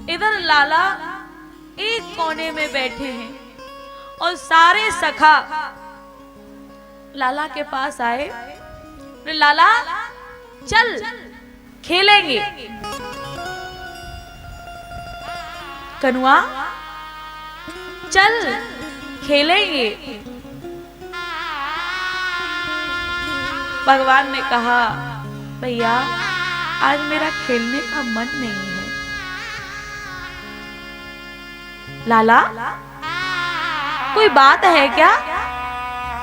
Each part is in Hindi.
इधर लाला एक कोने में बैठे हैं और सारे सखा लाला के पास आए। लाला चल खेलेंगे। कनुआ चल खेलेंगे। भगवान ने कहा भैया आज मेरा खेलने का मन नहीं है। लाला कोई बात है क्या?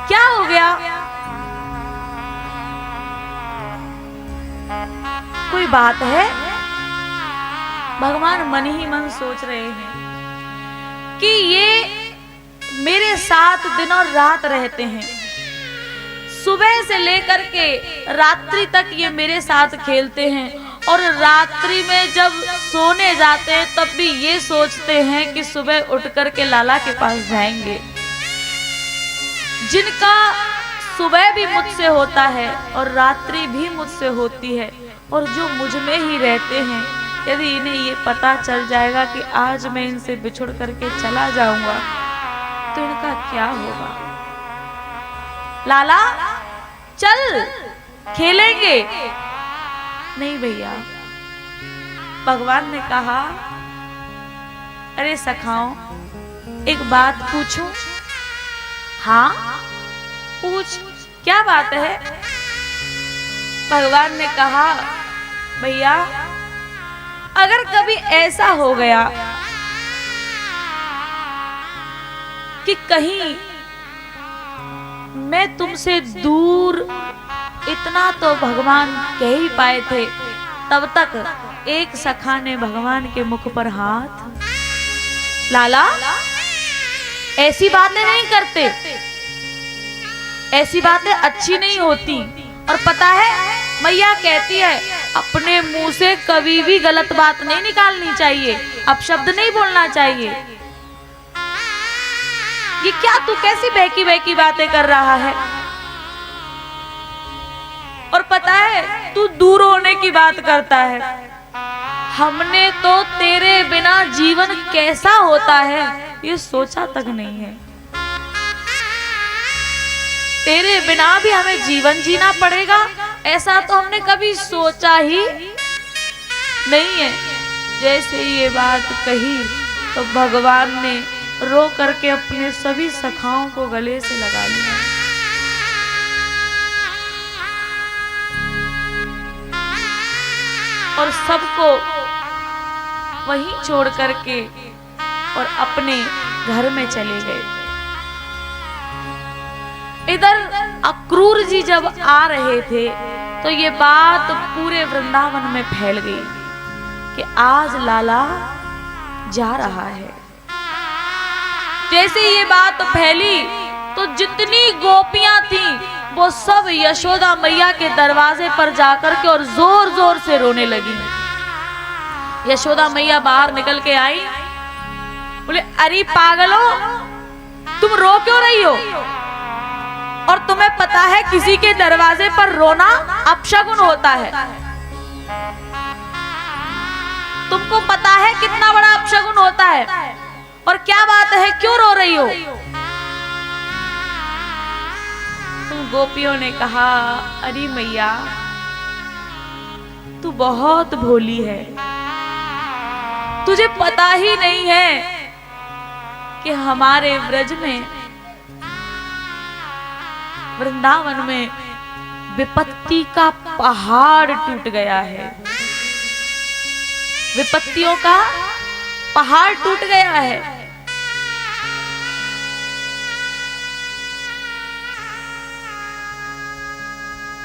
क्या हो गया? कोई बात है? भगवान मन ही मन सोच रहे हैं कि ये मेरे साथ दिन और रात रहते हैं। सुबह से लेकर के रात्रि तक ये मेरे साथ खेलते हैं और रात्रि में जब सोने जाते हैं तब भी ये सोचते हैं कि सुबह उठ करके लाला के पास जाएंगे। जिनका सुबह भी मुझसे होता है और रात्रि भी मुझसे होती है और जो मुझ में ही रहते हैं, यदि इन्हें ये पता चल जाएगा कि आज मैं इनसे बिछुड़ करके चला जाऊंगा तो इनका क्या होगा। लाला चल खेलेंगे। नहीं भैया। भगवान ने कहा अरे सखाओ एक बात पूछूं? हाँ पूछ, क्या बात है? भगवान ने कहा भैया अगर कभी ऐसा हो गया कि कहीं मैं तुमसे दूर, इतना तो भगवान कह ही पाए थे, तब तक एक सखा ने भगवान के मुख पर हाथ। लाला ऐसी बातें नहीं करते, ऐसी बातें अच्छी नहीं होती। और पता है मैया कहती है अपने मुंह से कभी भी गलत बात नहीं निकालनी चाहिए, अपशब्द नहीं बोलना चाहिए। ये क्या तू कैसी बहकी बहकी बातें कर रहा है? और पता है तू दूर होने की बात करता है। हमने तो तेरे बिना जीवन कैसा होता है ये सोचा तक नहीं है। तेरे बिना भी हमें जीवन जीना पड़ेगा, ऐसा तो हमने कभी सोचा ही नहीं है। जैसे ये बात कही तो भगवान ने रो करके अपने सभी सखाओं को गले से लगा लिया। और सबको वहीं छोड़ करके और अपने घर में चले गए। इधर अक्रूर जी जब आ रहे थे तो ये बात पूरे वृंदावन में फैल गई कि आज लाला जा रहा है। जैसे ये बात फैली तो जितनी गोपियां थीं वो सब यशोदा मैया के दरवाजे पर जाकर के और जोर जोर से रोने लगी। यशोदा मैया बाहर निकल के आई, बोले अरे पागलो तुम रो क्यों रही हो? और तुम्हें पता है किसी के दरवाजे पर रोना अपशगुन होता है। तुमको पता है कितना बड़ा अपशगुन होता है? और क्या बात है, क्यों रो रही हो? तुम गोपियों ने कहा अरे मैया तू बहुत भोली है, तुझे पता ही नहीं है कि हमारे ब्रज में वृंदावन में विपत्ति का पहाड़ टूट गया है। विपत्तियों का पहाड़ टूट गया है।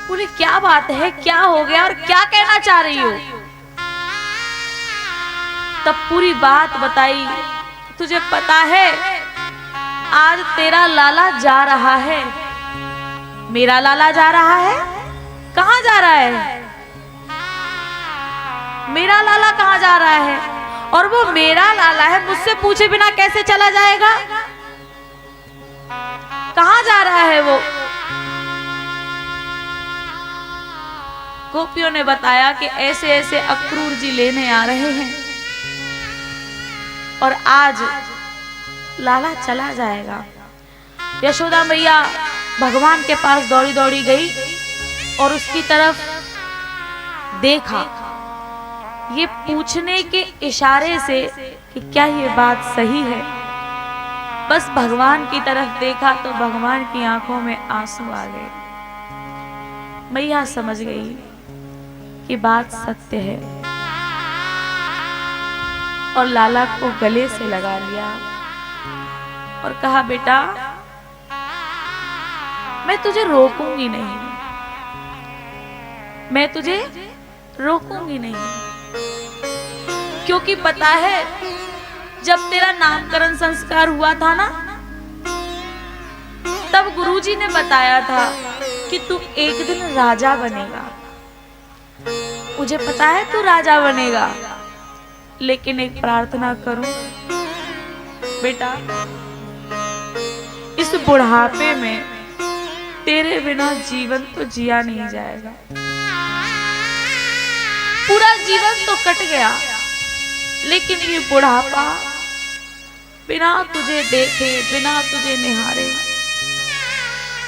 बोले क्या बात है, क्या हो गया और क्या कहना चाह रही हो? तब पूरी बात बताई। तुझे पता है आज तेरा लाला जा रहा है। मेरा लाला जा रहा है? कहां जा रहा है? मेरा लाला कहां जा रहा है? और वो मेरा लाला है, मुझसे पूछे बिना कैसे चला जाएगा? कहां जा रहा है वो? गोपियों ने बताया कि ऐसे ऐसे अक्रूर जी लेने आ रहे हैं। और आज लाला चला जाएगा। यशोदा मैया भगवान के पास दौड़ी दौड़ी गई और उसकी तरफ देखा, ये पूछने के इशारे से कि क्या ये बात सही है। बस भगवान की तरफ देखा तो भगवान की आंखों में आंसू आ गए। मैया समझ गई कि बात सत्य है और लाला को गले से लगा लिया और कहा, बेटा मैं तुझे रोकूंगी नहीं, मैं तुझे रोकूंगी नहीं, क्योंकि पता है जब तेरा नामकरण संस्कार हुआ था ना, तब गुरुजी ने बताया था कि तू एक दिन राजा बनेगा। मुझे पता है तू राजा बनेगा, लेकिन एक प्रार्थना करूं बेटा, इस बुढ़ापे में तेरे बिना जीवन तो जिया नहीं जाएगा। पूरा जीवन तो कट गया, लेकिन ये बुढ़ापा बिना तुझे देखे, बिना तुझे निहारे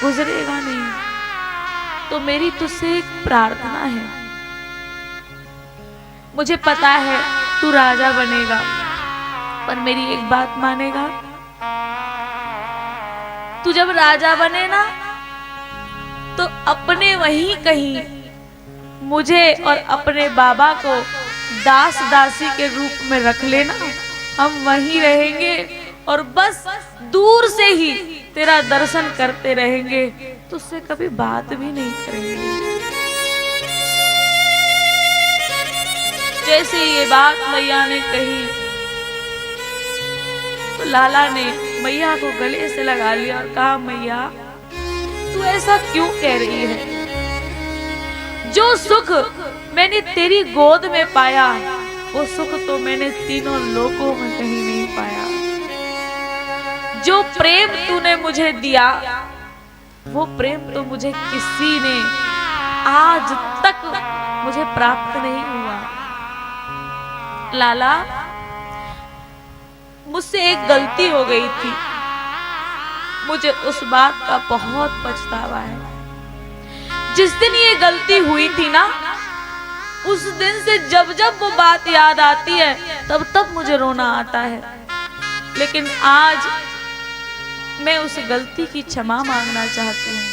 गुजरेगा नहीं। तो मेरी तुझसे एक प्रार्थना है, मुझे पता है तू राजा बनेगा, पर मेरी एक बात मानेगा? तू जब राजा बने ना, तो अपने वहीं कहीं मुझे और अपने बाबा को दास दासी के रूप में रख लेना। हम वहीं रहेंगे और बस दूर से ही तेरा दर्शन करते रहेंगे, तुझसे कभी बात भी नहीं करेंगे। जैसे ये बात मैया ने कही तो लाला ने मैया को गले से लगा लिया और कहा, मैया तू ऐसा क्यों कह रही है? जो सुख मैंने तेरी गोद में पाया, वो सुख तो मैंने तीनों लोकों में कहीं नहीं पाया। जो प्रेम तूने मुझे दिया, वो प्रेम तो मुझे किसी ने आज तक मुझे प्राप्त नहीं हुआ। लाला, मुझसे एक गलती हो गई थी, मुझे उस बात का बहुत पछतावा है। जिस दिन ये गलती हुई थी ना, उस दिन से जब जब वो बात याद आती है, तब तब मुझे रोना आता है। लेकिन आज मैं उस गलती की क्षमा मांगना चाहती हूँ।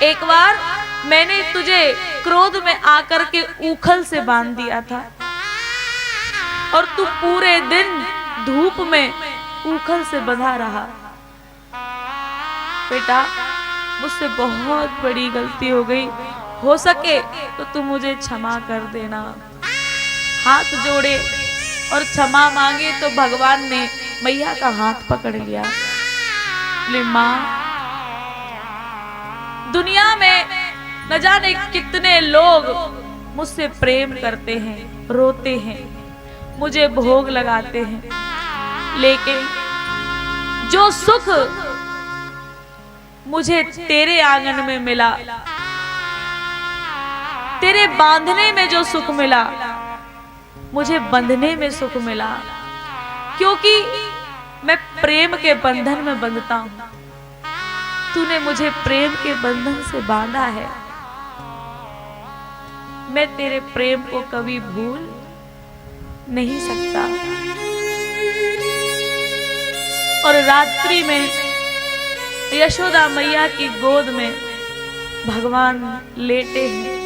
एक बार मैंने तुझे क्रोध में आकर के ऊखल से बांध दिया था और तू पूरे दिन धूप में ऊखल से बंधा रहा। बेटा, मुझसे बहुत बड़ी गलती हो गई, हो सके तो तू मुझे क्षमा कर देना। हाथ जोड़े और क्षमा मांगे तो भगवान ने मैया का हाथ पकड़ लिया। बोले, माँ, दुनिया में न जाने कितने लोग मुझसे प्रेम करते हैं, रोते हैं, मुझे भोग लगाते हैं, लेकिन जो सुख मुझे तेरे आंगन में मिला, तेरे बांधने में जो सुख मिला, मुझे बंधने में सुख मिला, क्योंकि मैं प्रेम के बंधन में बंधता हूं। तूने मुझे प्रेम के बंधन से बांधा है, मैं तेरे प्रेम को कभी भूल नहीं सकता। और रात्रि में यशोदा मैया की गोद में भगवान लेटे हैं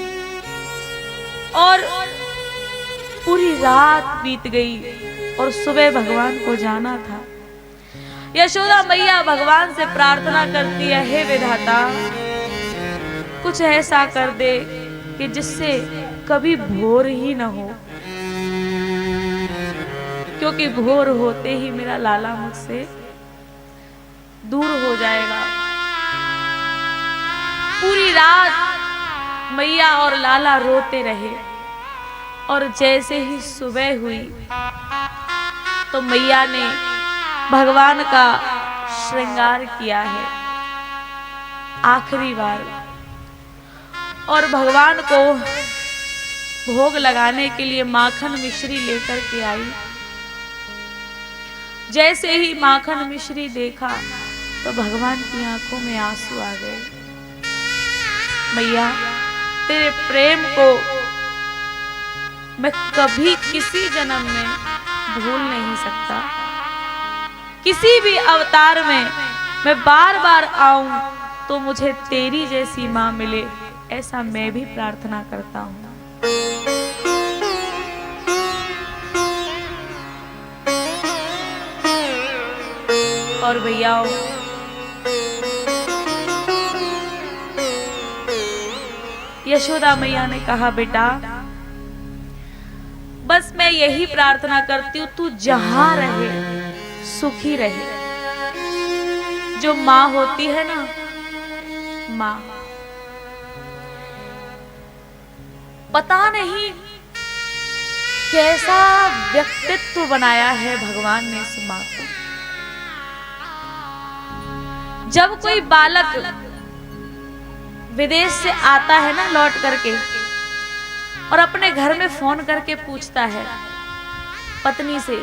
और पूरी रात बीत गई और सुबह भगवान को जाना था। यशोदा मैया भगवान से प्रार्थना करती है, हे विधाता, कुछ ऐसा कर दे कि जिससे कभी भोर ही न हो, क्योंकि भोर होते ही मेरा लाला मुझसे दूर हो जाएगा। पूरी रात मैया और लाला रोते रहे और जैसे ही सुबह हुई तो मैया ने भगवान का श्रृंगार किया है आखिरी बार, और भगवान को भोग लगाने के लिए माखन मिश्री लेकर के आई जैसे ही माखन मिश्री देखा तो भगवान की आंखों में आंसू आ गए। मैया, तेरे प्रेम को मैं कभी किसी जन्म में भूल नहीं सकता। किसी भी अवतार में मैं बार बार आऊं तो मुझे तेरी जैसी मां मिले, ऐसा मैं भी प्रार्थना करता हूं। और भैया, यशोदा मैया ने कहा, बेटा बस मैं यही प्रार्थना करती हूँ, तू जहां रहे सुखी रहे। जो माँ होती है ना, माँ, पता नहीं कैसा व्यक्तित्व बनाया है भगवान ने इस माँ को। जब कोई बालक विदेश से आता है ना लौट करके, और अपने घर में फोन करके पूछता है पत्नी से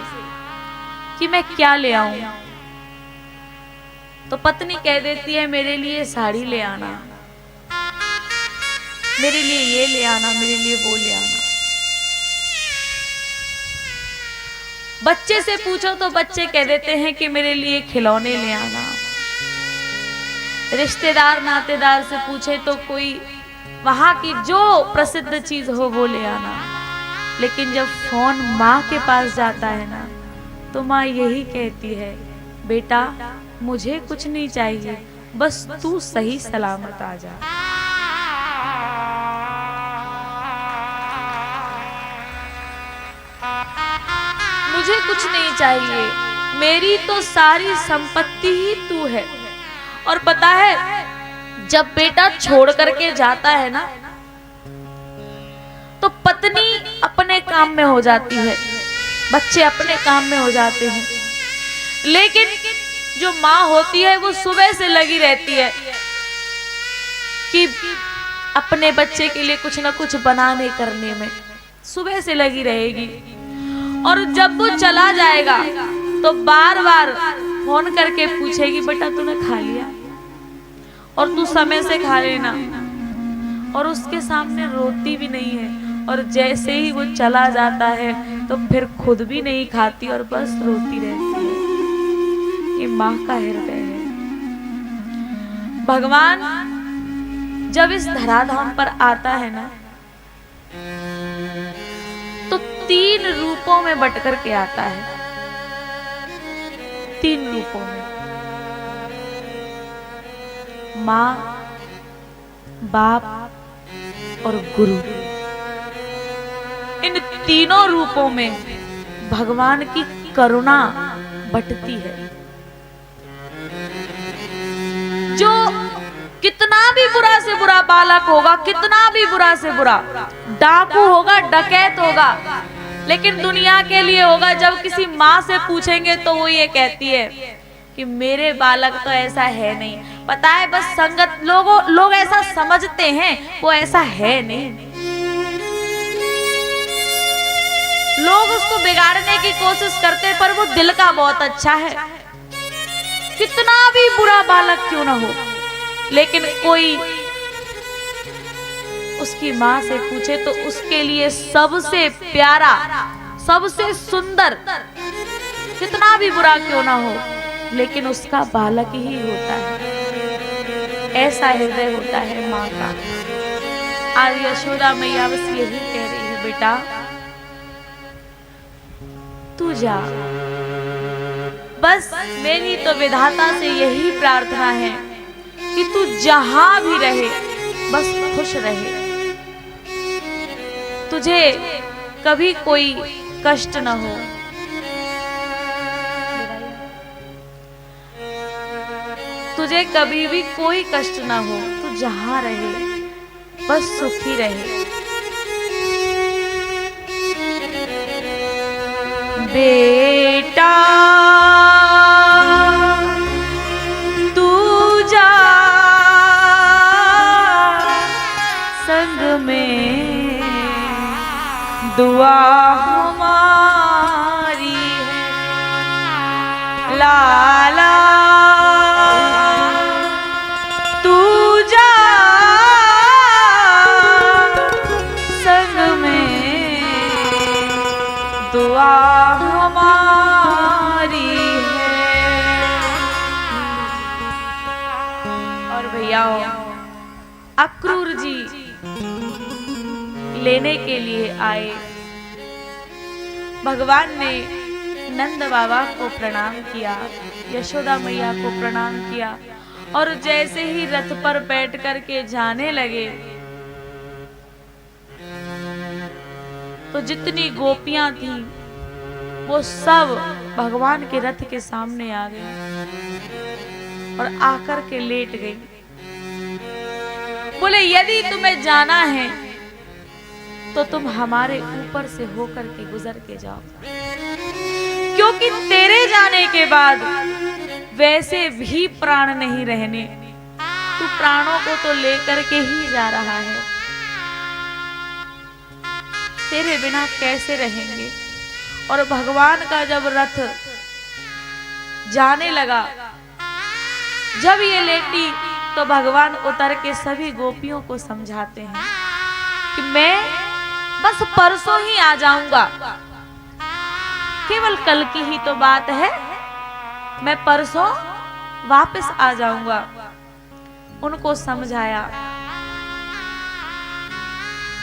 कि मैं क्या ले आऊं, तो पत्नी कह देती है मेरे लिए साड़ी ले आना, मेरे लिए ये ले आना, मेरे लिए वो ले आना। बच्चे से पूछो तो बच्चे कह देते हैं कि मेरे लिए खिलौने ले आना। रिश्तेदार नातेदार से पूछे तो कोई वहां की जो प्रसिद्ध चीज हो वो ले आना। लेकिन जब फोन माँ के पास जाता है ना, तो माँ यही कहती है, बेटा मुझे कुछ नहीं चाहिए, बस तू सही सलामत आ जा। मुझे कुछ नहीं चाहिए, मेरी तो सारी संपत्ति ही तू है। और पता है जब बेटा छोड़ करके जाता है ना, तो पत्नी अपने काम में हो जाती है, बच्चे अपने काम में हो जाते हैं, लेकिन जो माँ होती है वो सुबह से लगी रहती है कि अपने बच्चे के लिए कुछ ना कुछ बनाने करने में सुबह से लगी रहेगी। और जब वो चला जाएगा तो बार बार फोन करके पूछेगी, बेटा तूने खा लिया, और तू समय से खा लेना। और उसके सामने रोती भी नहीं है, और जैसे ही वो चला जाता है तो फिर खुद भी नहीं खाती और बस रोती रहती है। ये माँ का हृदय है। भगवान जब इस धराधाम पर आता है ना, तो 3 रूपों में बट कर के आता है, 3 रूपों में। माँ, बाप और गुरु, इन तीनों रूपों में भगवान की करुणा बटती है। जो कितना भी बुरा से बुरा बालक होगा, कितना भी बुरा से बुरा डाकू होगा, डकैत होगा, लेकिन दुनिया के लिए होगा। जब किसी माँ से पूछेंगे तो वो ये कहती है कि मेरे बालक तो ऐसा है नहीं। पता है, बस संगत लोग ऐसा समझते हैं, वो ऐसा है नहीं। लोग उसको बिगाड़ने की कोशिश करते, पर वो दिल का बहुत अच्छा है। कितना भी बुरा बालक क्यों ना हो, लेकिन कोई उसकी माँ से पूछे तो उसके लिए सबसे प्यारा, सबसे सुंदर, कितना भी बुरा क्यों ना हो, लेकिन उसका बालक ही होता है। ऐसा हृदय होता है माँ का। आज यशोदा मैया बस यही कह रही है, बेटा तू जा, बस मेरी तो विधाता से यही प्रार्थना है कि तू जहां भी रहे बस खुश रहे, तुझे कभी कोई कष्ट न हो। तुझे कभी भी कोई कष्ट ना हो, तू जहां रहे बस सुखी रहे। बेटा तू जा संग में, दुआ हमारी है। लाला तू जा संग में, दुआ हमारी है। और भैया अक्रूर जी लेने के लिए आए। भगवान ने नंद बाबा को प्रणाम किया, यशोदा मैया को प्रणाम किया, और जैसे ही रथ पर बैठ करके जाने लगे तो जितनी गोपियां थीं वो सब भगवान के रथ के सामने आ गई और आकर के लेट गई। बोले यदि तुम्हें जाना है तो तुम हमारे ऊपर से होकर के गुजर के जाओ, क्योंकि तेरे जाने के बाद वैसे भी प्राण नहीं रहने, तू प्राणों को तो लेकर के ही जा रहा है, तेरे बिना कैसे रहेंगे। और भगवान का जब रथ जाने लगा, जब ये लेटी तो भगवान उतर के सभी गोपियों को समझाते हैं कि मैं बस परसों ही आ जाऊंगा, केवल कल की ही तो बात है, मैं परसों वापस आ जाऊंगा। उनको समझाया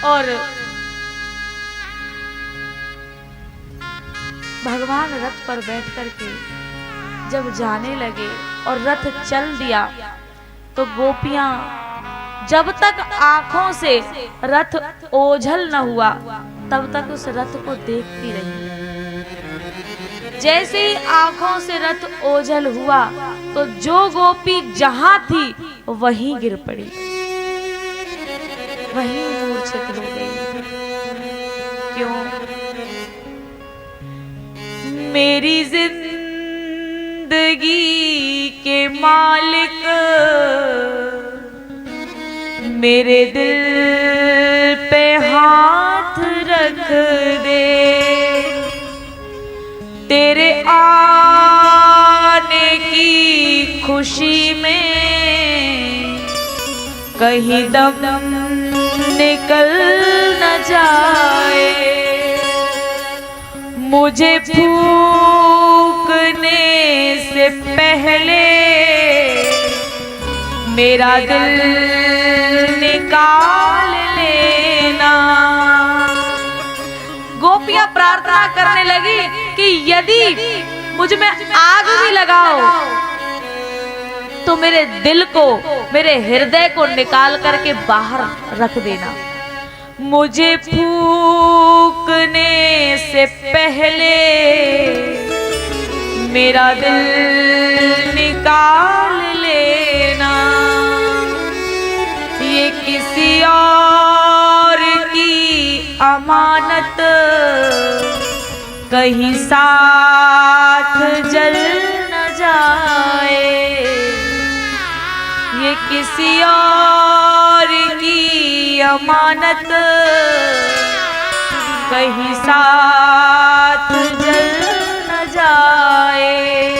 और भगवान रथ पर बैठ करके जब जाने लगे और रथ चल दिया तो गोपियां जब तक आंखों से रथ ओझल न हुआ तब तक उस रथ को देखती रही। जैसे ही आंखों से रथ ओझल हुआ तो जो गोपी जहां थी वहीं गिर पड़ी, वहीं मूर्छित हो गई। क्यों? मेरी जिंदगी के मालिक मेरे दिल पे हाथ रख दे, तेरे आने की खुशी में कहीं दम निकल न जाए, मुझे फूंकने से पहले मेरा दिल निकाल लेना। गोपियां प्रार्थना करने लगी कि यदि मुझ में आग भी लगाओ तो मेरे दिल को, मेरे हृदय को निकाल करके बाहर रख देना, मुझे फूंकने से पहले मेरा दिल निकाल लेना। ये किसी और की अमानत कहीं साथ जल न जाए, ये किसी और की अमानत कहीं साथ जल न जाए।